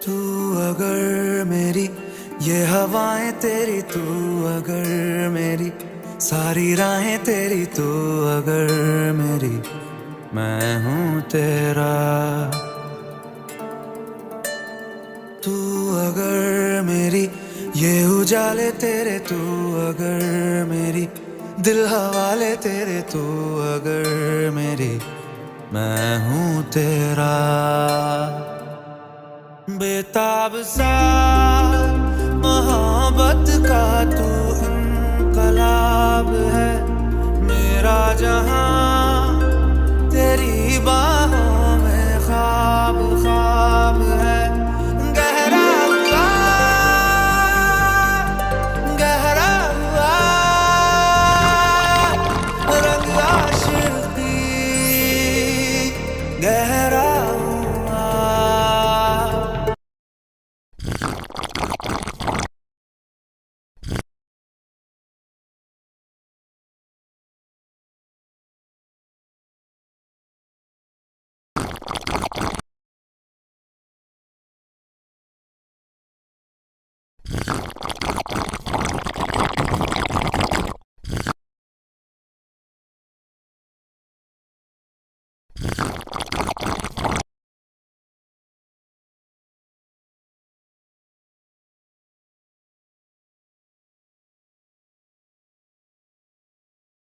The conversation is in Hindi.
तू अगर मेरी ये हवाएं तेरी, तू अगर मेरी सारी राहें तेरी, तू अगर मेरी मैं हूँ तेरा। तू अगर मेरी ये उजाले तेरे, तू अगर मेरी दिल हवाले तेरे, तू अगर मेरी मैं हूँ तेरा। बेताब सा मोहब्बत का तू इनकलाब है, मेरा जहां तेरी बात